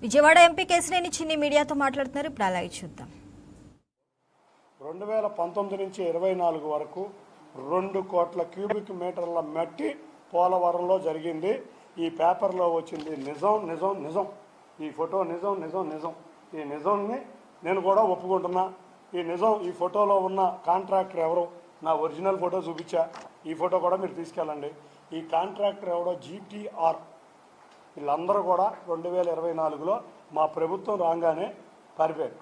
Vijayawada MP Kesineni చిన్ని మీడియాతో మాట్లాడుతున్నారు. ఇప్పుడు అలాగే చూద్దాం. 2019 నుంచి 24 వరకు 2 కోట్ల క్యూబిక్ మీటర్ల మట్టి పోలవరంలో జరిగింది. ఈ పేపర్లో వచ్చింది నిజం నిజం నిజం. ఈ ఫోటో నిజం నిజం నిజం. ఈ నిజంని నేను కూడా ఒప్పుకుంటున్నా. ఈ నిజం, ఈ ఫోటోలో ఉన్న కాంట్రాక్టర్ ఎవరు, నా ఒరిజినల్ ఫోటో చూపించా. ఈ ఫోటో కూడా మీరు తీసుకెళ్ళండి. ఈ కాంట్రాక్టర్ ఎవడో GTR. వీళ్ళందరూ కూడా 2024లో మా ప్రభుత్వం రాగానే పారిపోయారు.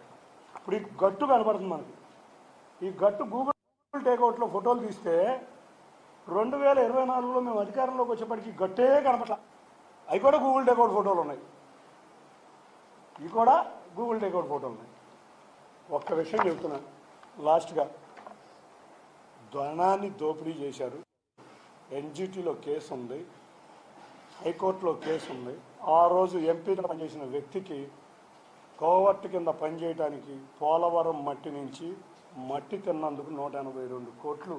ఇప్పుడు ఈ గట్టు కనపడుతుంది మనకి. ఈ గట్టు గూగుల్ టేక్అవుట్లో ఫోటోలు తీస్తే 2024లో మేము అధికారంలోకి వచ్చేప్పటికి గట్టే కనపట్ల. అవి కూడా గూగుల్ టేక్అవుట్ ఫోటోలు ఉన్నాయి. ఇవి కూడా గూగుల్ టేక్అవుట్ ఫోటోలు ఉన్నాయి. ఒక్క విషయం చెబుతున్నాను లాస్ట్గా. ధనాన్ని దోపిడీ చేశారు. NGTలో కేసు ఉంది, హైకోర్టులో కేసు ఉంది. ఆ రోజు ఎంపీగా పనిచేసిన వ్యక్తికి కోవర్ట్ కింద పనిచేయడానికి పోలవరం మట్టి నుంచి మట్టి తిన్నందుకు 182 కోట్లు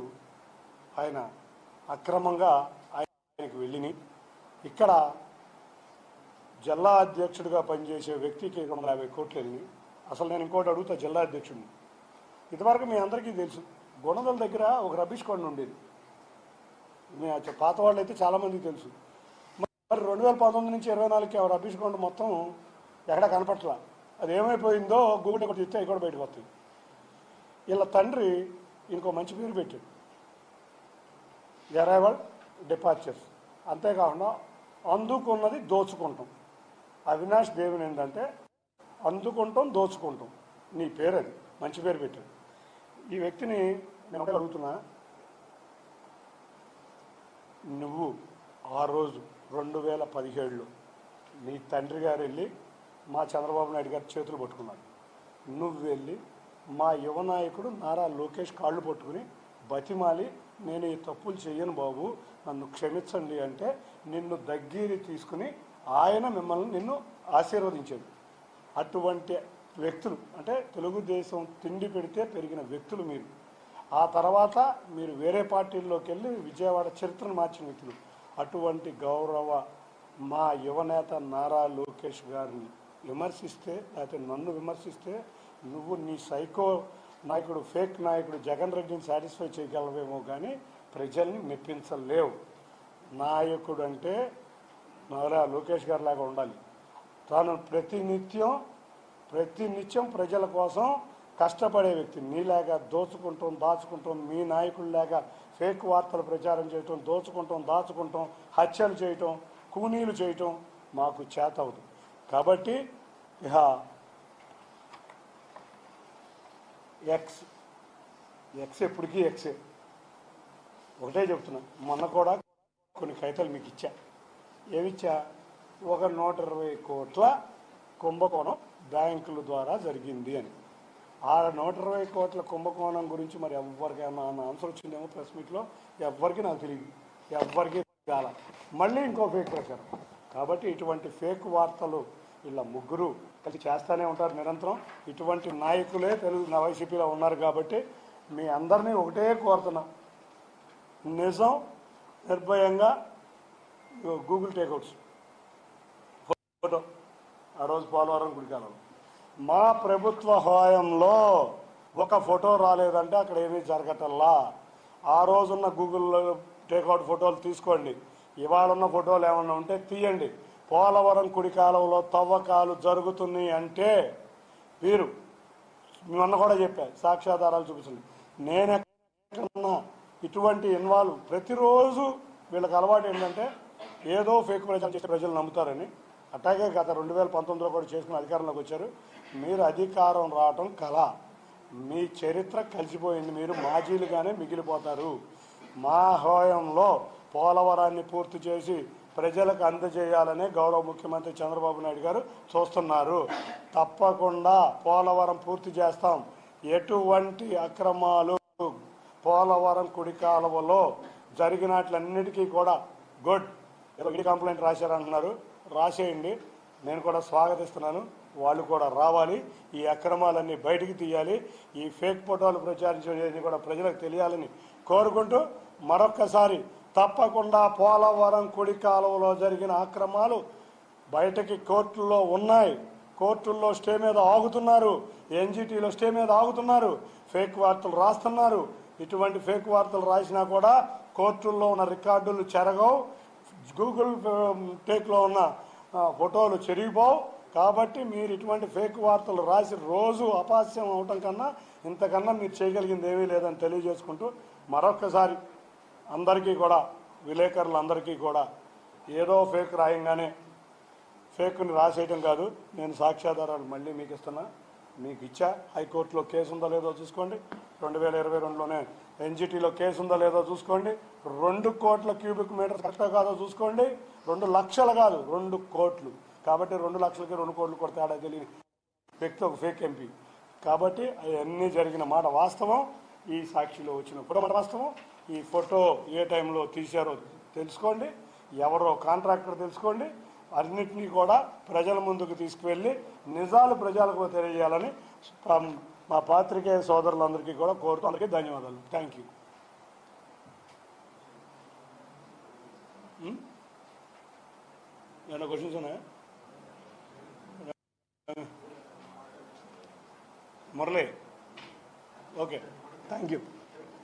ఆయన అక్రమంగా ఆయనకి వెళ్ళినాయి. ఇక్కడ జిల్లా అధ్యక్షుడిగా పనిచేసే వ్యక్తికి 250 కోట్లు వెళ్ళినాయి. అసలు నేను ఇంకోటి అడుగుతా జిల్లా అధ్యక్షుడిని. ఇదివరకు మీ అందరికీ తెలుసు, గుణదల దగ్గర ఒక రబ్బిష్ కొండ ఉండేది. మీ పాత వాళ్ళు అయితే చాలామందికి తెలుసు. మరి 2019 నుంచి 24కి ఆ రబ్బిష్ కొండ మొత్తం ఎక్కడా కనపట్లా. అది ఏమైపోయిందో గూగుల్ ఒకటి ఇస్తే అవి కూడా బయటకు వస్తాయి. వీళ్ళ తండ్రి ఇంకో మంచి పేరు పెట్టాడు, అరైవల్ డిపార్చర్స్. అంతేకాకుండా అందుకున్నది దోచుకుంటాం. అవినాష్ దేవుని ఏంటంటే అందుకుంటాం దోచుకుంటాం. నీ పేరు అది, మంచి పేరు పెట్టాడు. ఈ వ్యక్తిని నేను అడుగుతున్నా, నువ్వు ఆ రోజు 2017లో నీ తండ్రి గారు వెళ్ళి మా చంద్రబాబు నాయుడు గారి చేతులు పట్టుకున్నాడు. నువ్వు వెళ్ళి మా యువ నాయకుడు నారా లోకేష్ కాళ్ళు పట్టుకుని బతిమాలి, నేను ఈ తప్పులు చెయ్యను బాబు, నన్ను క్షమించండి అంటే నిన్ను దగ్గర తీసుకుని ఆయన మిమ్మల్ని నిన్ను ఆశీర్వదించాడు. అటువంటి వ్యక్తులు అంటే తెలుగుదేశం తిండి పెడితే పెరిగిన వ్యక్తులు మీరు. ఆ తర్వాత మీరు వేరే పార్టీల్లోకి వెళ్ళి విజయవాడ చరిత్రను మార్చిన వ్యక్తులు. అటువంటి గౌరవ మా యువనేత నారా లోకేష్ గారిని విమర్శిస్తే, లేకపోతే నన్ను విమర్శిస్తే నువ్వు నీ సైకో నాయకుడు, ఫేక్ నాయకుడు జగన్ రెడ్డిని సాటిస్ఫై చేయగలవేమో కానీ ప్రజల్ని మెప్పించలేవు. నాయకుడు అంటే నారా లోకేష్ గారి లాగా ఉండాలి. తాను ప్రతినిత్యం ప్రజల కోసం కష్టపడే వ్యక్తి. నీలాగా దోచుకుంటాం దాచుకుంటాం, మీ నాయకుల్లాగా ఫేక్ వార్తలు ప్రచారం చేయటం, దోచుకుంటాం దాచుకుంటాం, హత్యలు చేయటం, కూనీలు చేయటం మాకు చేత అవుతుంది. కాబట్టి ఇక ఎక్స్ ఎప్పటికీ ఎక్సే. ఒకటే చెప్తున్నా, మొన్న కూడా కొన్ని కవితలు మీకు ఇచ్చా. ఏమిచ్చా? ఒక 120 కోట్ల కుంభకోణం బ్యాంకుల ద్వారా జరిగింది అని. ఆ 120 కోట్ల కుంభకోణం గురించి మరి ఎవరికైనా ఆన్సర్ వచ్చిందేమో ప్రెస్ మీట్లో? ఎవ్వరికి నాకు తెలియదు, ఎవ్వరికి కాల. మళ్ళీ ఇంకో ఫేక్ ప్రచారం. కాబట్టి ఇటువంటి ఫేక్ వార్తలు వీళ్ళ ముగ్గురు కలిసి చేస్తూనే ఉంటారు నిరంతరం. ఇటువంటి నాయకులే వైసీపీలో ఉన్నారు. కాబట్టి మీ అందరినీ ఒకటే కోరుతున్నా, నిజం నిర్భయంగా గూగుల్ టేక్అవుట్స్ ఫోటో ఆ రోజు పోలవరం గుడికాలంలో మా ప్రభుత్వ హయాంలో ఒక ఫోటో రాలేదంటే అక్కడ ఏమీ జరగటల్లా. ఆ రోజున్న గూగుల్లో టేక్అవుట్ ఫోటోలు తీసుకోండి. ఇవాళ ఉన్న ఫోటోలు ఏమన్నా ఉంటే తీయండి. పోలవరం కుడి కాలంలో తవ్వకాలు జరుగుతున్నాయి అంటే వీరు మొన్న కూడా చెప్పారు, సాక్ష్యాధారాలు చూపించండి. నేను ఎక్కడన్నా ఇటువంటి ఇన్వాల్వ్ ప్రతిరోజు వీళ్ళకి అలవాటు ఏంటంటే ఏదో ఫేక్ ప్రచారం చేస్తే ప్రజలు నమ్ముతారని. అట్లాగే గత 2019లో కూడా చేసుకుని అధికారంలోకి వచ్చారు. మీరు అధికారం రావటం కళ, మీ చరిత్ర కలిసిపోయింది. మీరు మాజీలుగానే మిగిలిపోతారు. మా హయాంలో పోలవరాన్ని పూర్తి చేసి ప్రజలకు అందజేయాలనే గౌరవ ముఖ్యమంత్రి చంద్రబాబు నాయుడు గారు చూస్తున్నారు. తప్పకుండా పోలవరం పూర్తి చేస్తాం. ఎటువంటి అక్రమాలు పోలవరం కుడి కాలువలో జరిగినట్లన్నిటికీ కూడా గుడ్. కంప్లైంట్ రాశారంటున్నారు, రాసేయండి. నేను కూడా స్వాగతిస్తున్నాను. వాళ్ళు కూడా రావాలి, ఈ అక్రమాలన్నీ బయటికి తీయాలి, ఈ ఫేక్ ఫోటోలు ప్రచారించేది కూడా ప్రజలకు తెలియాలని కోరుకుంటూ మరొక్కసారి తప్పకుండా పోలవరం కుడి కాలువలో జరిగిన అక్రమాలు బయటకి కోర్టుల్లో ఉన్నాయి, కోర్టుల్లో స్టే మీద ఆగుతున్నారు, ఎన్జిటీలో స్టే మీద ఆగుతున్నారు, ఫేక్ వార్తలు రాస్తున్నారు. ఇటువంటి ఫేక్ వార్తలు రాసినా కూడా కోర్టుల్లో ఉన్న రికార్డులు చెరగవు, గూగుల్ టేక్లో ఉన్న ఫోటోలు చెరిగిపోవు. కాబట్టి మీరు ఇటువంటి ఫేక్ వార్తలు రాసి రోజు అపహాస్యం అవటం కన్నా ఇంతకన్నా మీరు చేయగలిగింది ఏమీ లేదని తెలియజేసుకుంటూ మరొక్కసారి అందరికీ కూడా, విలేకరులందరికీ కూడా, ఏదో ఫేక్ రాయంగానే ఫేక్ని రాసేయటం కాదు. నేను సాక్ష్యాధారాలు మళ్ళీ మీకు ఇస్తున్నా, మీకు ఇచ్చా. హైకోర్టులో కేసు ఉందో లేదో చూసుకోండి, 2022లోనే ఎన్జిటీలో కేసు ఉందో లేదో చూసుకోండి, 2 కోట్ల క్యూబిక్ మీటర్ కరెక్టా కాదో చూసుకోండి. 2 లక్షలు కాదు, 2 కోట్లు. కాబట్టి 2 లక్షలకి 2 కోట్లు కొడితే ఆడ తెలియని వ్యక్తి ఒక ఫేక్ ఎంపీ. కాబట్టి అవన్నీ జరిగిన మాట వాస్తవం. ఈ సాక్షిలో వచ్చిన ఫోటో మాట వాస్తవం. ఈ ఫోటో ఏ టైంలో తీశారో తెలుసుకోండి, ఎవరో కాంట్రాక్టర్ తెలుసుకోండి. అన్నింటినీ కూడా ప్రజల ముందుకు తీసుకువెళ్ళి నిజాలు ప్రజలకు తెలియజేయాలని మా పాత్రికేయ సోదరులందరికీ కూడా కోరుతూ అందరికీ ధన్యవాదాలు. Thank you. ఏమైనా క్వశ్చన్స్ ఉన్నాయా? Murali, okay, thank you.